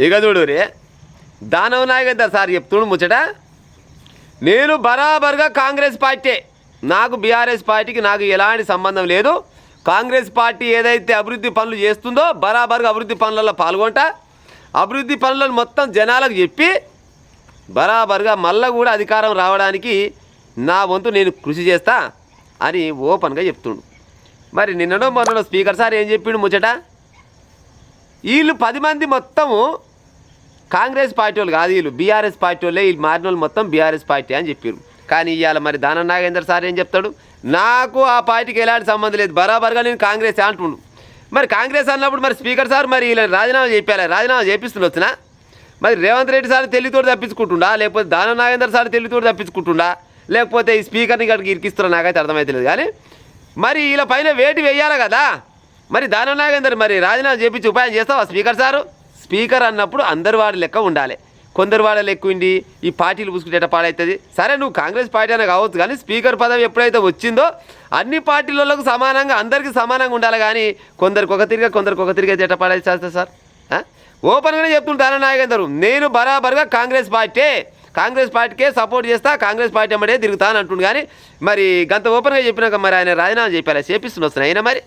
ఇక చూడు రే దానవ నాగేందర్ సార్ చెప్తుండు ముచ్చట. నేను బరాబర్గా కాంగ్రెస్ పార్టీ, నాకు బీఆర్ఎస్ పార్టీకి నాకు ఎలాంటి సంబంధం లేదు. కాంగ్రెస్ పార్టీ ఏదైతే అభివృద్ధి పనులు చేస్తుందో బరాబర్గా అభివృద్ధి పనులలో పాల్గొంటా. అభివృద్ధి పనులను మొత్తం జనాలకు చెప్పి బరాబర్గా మళ్ళీ కూడా అధికారం రావడానికి నా వంతు నేను కృషి చేస్తా అని ఓపెన్గా చెప్తుండు. మరి నిన్ననో మొన్ననో స్పీకర్ సార్ ఏం చెప్పిండు ముచ్చట, వీళ్ళు 10 మంది మొత్తము కాంగ్రెస్ పార్టీ వాళ్ళు కాదు, వీళ్ళు బీఆర్ఎస్ పార్టీ వాళ్ళే, వీళ్ళు మారిన వాళ్ళు మొత్తం బీఆర్ఎస్ పార్టీ అని చెప్పారు. కానీ ఇవాళ మరి దానం నాగేందర్ సార్ ఏం చెప్తాడు, నాకు ఆ పార్టీకి ఎలాంటి సంబంధం లేదు, బరాబర్గా నేను కాంగ్రెస్ అంటుండు. మరి కాంగ్రెస్ అన్నప్పుడు మరి స్పీకర్ సార్ మరి ఇలా రాజీనామా చెప్పాలి, రాజీనామా చేపిస్తుండొచ్చునా? మరి రేవంత్ రెడ్డి సార్ తెలివితోటి తప్పించుకుంటుండా, లేకపోతే దానం నాగేందర్ సార్ తెలివితోటి తప్పించుకుంటుండా, లేకపోతే ఈ స్పీకర్ని ఇక్కడికి ఇరికిస్తున్నా నాకైతే అర్థమవుతలేదు. కానీ మరి వీళ్ళ పైన వేటు వేయాలి కదా. మరి దానం నాగేందర్ మరి రాజీనామా చేపించి ఉపాయం చేస్తావా స్పీకర్ సారు? స్పీకర్ అన్నప్పుడు అందరి వాడి లెక్క ఉండాలి, కొందరు వాడ లెక్క ఉండి ఈ పార్టీలు పూసుకుంటే పాడవుతుంది. సరే నువ్వు కాంగ్రెస్ పార్టీ అనే కావచ్చు, కానీ స్పీకర్ పదవి ఎప్పుడైతే వచ్చిందో అన్ని పార్టీలకు సమానంగా అందరికీ సమానంగా ఉండాలి. కానీ కొందరికి ఒక తిరిగి అయితే ఎట్ట పాడైతే చేస్తా సార్? ఓపెన్గానే చెప్తుంటే దానం నాగేందర్, నేను బరాబర్గా కాంగ్రెస్ పార్టీకే సపోర్ట్ చేస్తా, కాంగ్రెస్ పార్టీ అమ్మడే తిరుగుతా అని అంటుండు. కానీ మరి గంత ఓపెన్గా చెప్పినాక మరి ఆయన రాజీనామా చెప్పాలి, చేపిస్తుండొస్తున్నాయి అయినా మరి.